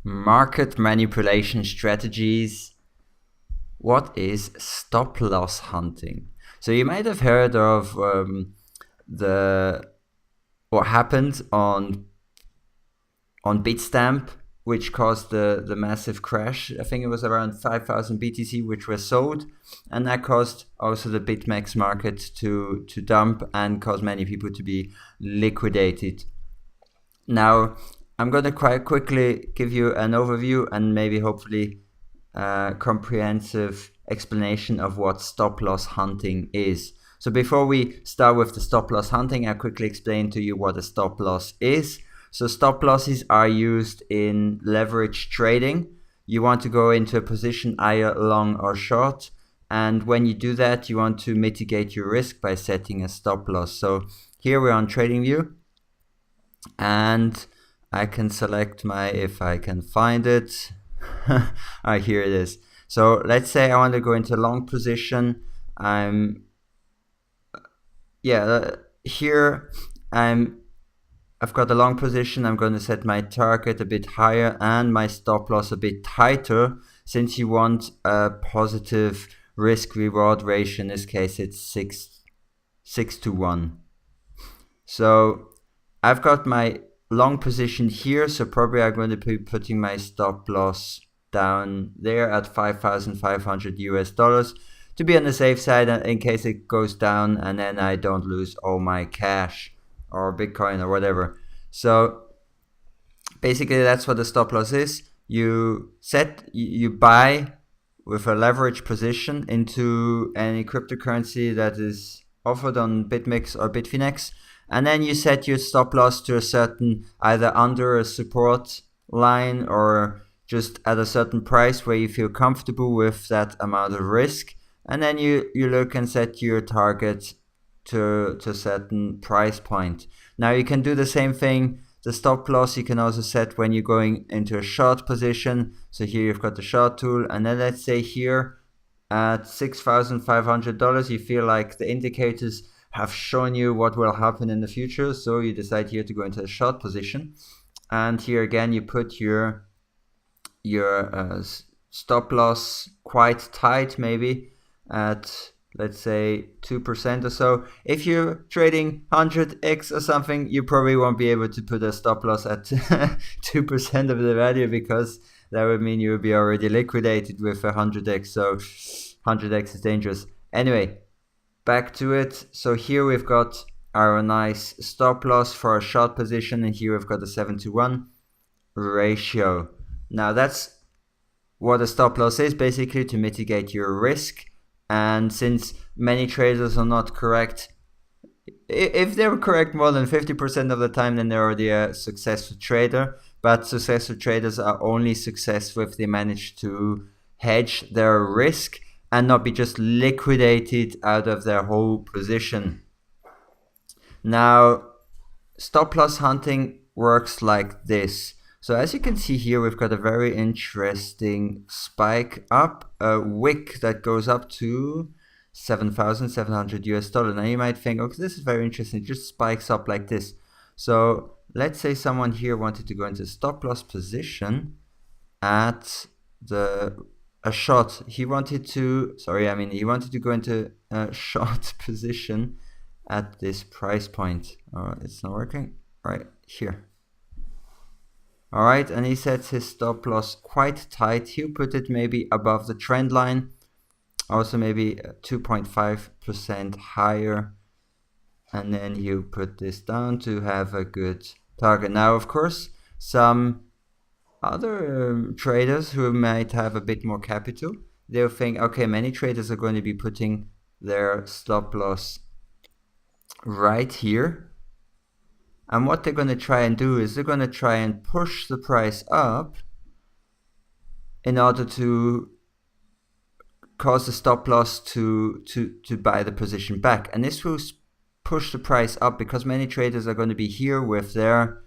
Market manipulation strategies. What is stop loss hunting? So you might have heard of what happened on Bitstamp, which caused the massive crash. I think it was around 5,000 BTC which were sold, and that caused also the BitMEX market to dump and caused many people to be liquidated. Now, I'm going to quite quickly give you an overview and maybe hopefully comprehensive explanation of what stop loss hunting is. So before we start with the stop loss hunting, I'll quickly explain to you what a stop loss is. So stop losses are used in leverage trading. You want to go into a position either long or short, and when you do that, you want to mitigate your risk by setting a stop loss. So here we're on TradingView, and I can select if I can find it. Alright, here it is. So let's say I want to go into a long position. Here I've got a long position. I'm going to set my target a bit higher and my stop loss a bit tighter, since you want a positive risk reward ratio. In this case, it's 6 to 1. So I've got my long position here, so probably I'm going to be putting my stop loss down there at $5,500 to be on the safe side in case it goes down and then I don't lose all my cash or Bitcoin or whatever. So basically that's what the stop loss is. You buy with a leverage position into any cryptocurrency that is offered on BitMEX or Bitfinex, and then you set your stop loss to a certain, either under a support line or just at a certain price where you feel comfortable with that amount of risk. And then you look and set your target to a certain price point. Now you can do the same thing. The stop loss you can also set when you're going into a short position. So here you've got the short tool, and then let's say here at $6,500 you feel like the indicators have shown you what will happen in the future, so you decide here to go into a short position, and here again you put your stop loss quite tight, maybe at, let's say, 2% or so. If you're trading 100x or something, you probably won't be able to put a stop loss at 2% of the value, because that would mean you would be already liquidated with 100x, so 100x is dangerous. Anyway, back to it. So here we've got our nice stop loss for a short position, and here we've got a 7 to 1 ratio. Now that's what a stop loss is, basically to mitigate your risk. And since many traders are not correct, if they're correct more than 50% of the time, then they're already a successful trader. But successful traders are only successful if they manage to hedge their risk and not be just liquidated out of their whole position. Now, stop loss hunting works like this. So as you can see here, we've got a very interesting spike up, a wick that goes up to $7,700. Now you might think, okay, this is very interesting. It just spikes up like this. So let's say someone here wanted to go into stop loss position at a short. He wanted to go into a short position at this price point. Oh, it's not working. Right here. Alright, and he sets his stop loss quite tight. He'll put it maybe above the trend line, also maybe 2.5% higher, and then he'll put this down to have a good target. Now, of course, some other traders who might have a bit more capital, they'll think, okay, many traders are going to be putting their stop loss right here. And what they're going to try and do is they're going to try and push the price up in order to cause the stop loss to buy the position back. And this will push the price up because many traders are going to be here with their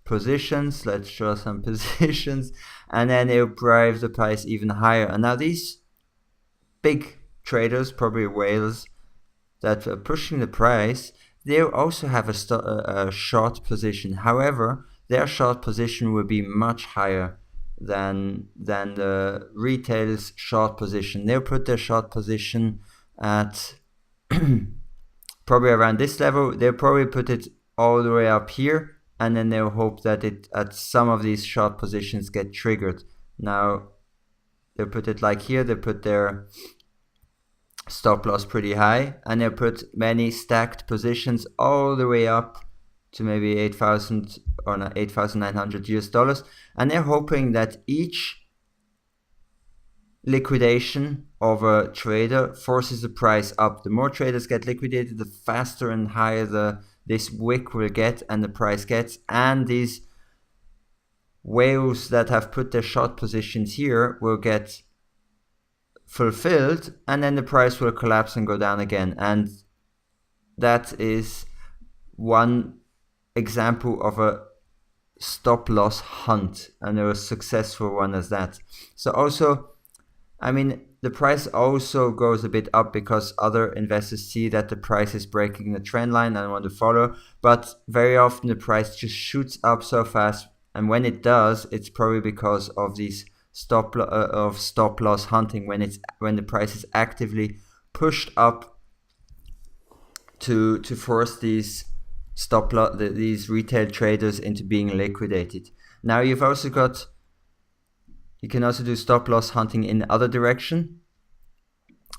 positions. Let's show some positions. And then it'll drive the price even higher. And now these big traders, probably whales, that are pushing the price, they also have a short position. However, their short position will be much higher than the retail's short position. They'll put their short position at probably around this level. They'll probably put it all the way up here, and then they'll hope that it at some of these short positions get triggered. Now they'll put it like here. They put their stop loss pretty high, and they'll put many stacked positions all the way up to maybe 8,000 or not, 8,900 US dollars, and they're hoping that each liquidation of a trader forces the price up. The more traders get liquidated, the faster and higher this wick will get and the price gets, and these whales that have put their short positions here will get fulfilled, and then the price will collapse and go down again. And that is one example of a stop loss hunt, and a successful one as that. So also, I mean, the price also goes a bit up because other investors see that the price is breaking the trend line and want to follow, but very often the price just shoots up so fast, and when it does, it's probably because of these stop loss hunting, when the price is actively pushed up to force these these retail traders into being liquidated. Now you can also do stop loss hunting in the other direction,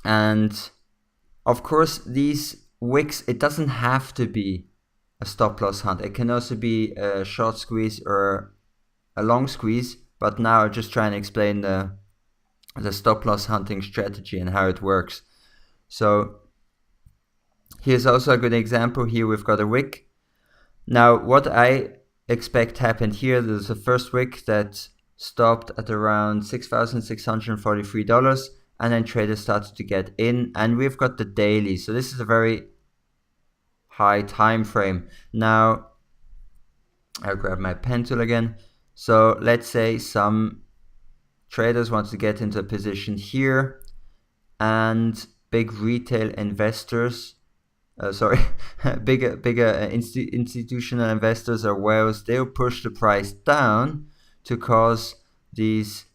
and of course these wicks, it doesn't have to be a stop loss hunt. It can also be a short squeeze or a long squeeze, but now I'll just try and explain the stop loss hunting strategy and how it works. So here's also a good example. Here we've got a wick. Now what I expect happened here, there's a first wick that stopped at around $6,643, and then traders started to get in, and we've got the daily. So this is a very high time frame. Now I'll grab my pen tool again. So let's say some traders want to get into a position here, and big retail investors, bigger institutional investors or whales, they'll push the price down to cause these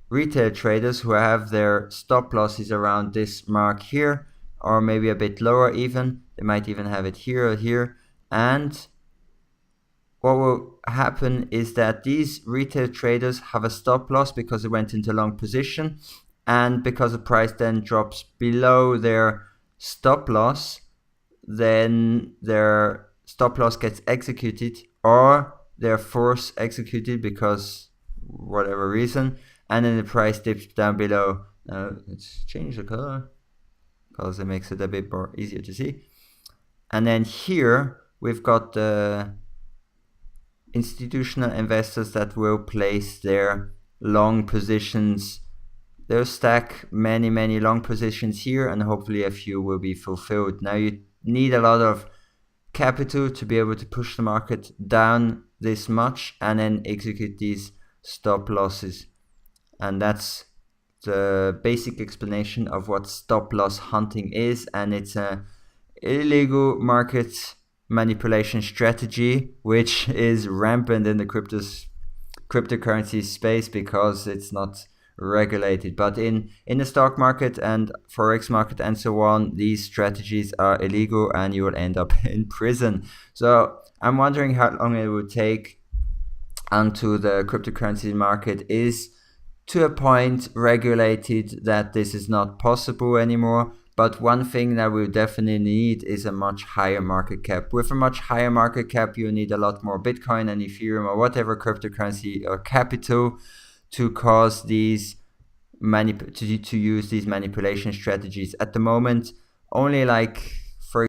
retail traders who have their stop losses around this mark here, or maybe a bit lower even. They might even have it here or here. And what will happen is that these retail traders have a stop loss because they went into long position, and because the price then drops below their stop loss, then their stop loss gets executed, or they're force executed because whatever reason, and then the price dips down below. Let's change the color because it makes it a bit more easier to see. And then here we've got the institutional investors that will place their long positions. They'll stack many long positions here, and hopefully a few will be fulfilled. Now you need a lot of capital to be able to push the market down this much and then execute these stop losses, and that's the basic explanation of what stop loss hunting is. And it's a illegal market manipulation strategy which is rampant in the cryptocurrency space because it's not regulated. But in the stock market and forex market and so on, these strategies are illegal and you will end up in prison. So I'm wondering how long it would take until the cryptocurrency market is to a point regulated that this is not possible anymore. But one thing that we definitely need is a much higher market cap. With a much higher market cap, you need a lot more Bitcoin and Ethereum or whatever cryptocurrency or capital to cause these to use these manipulation strategies. At the moment, only like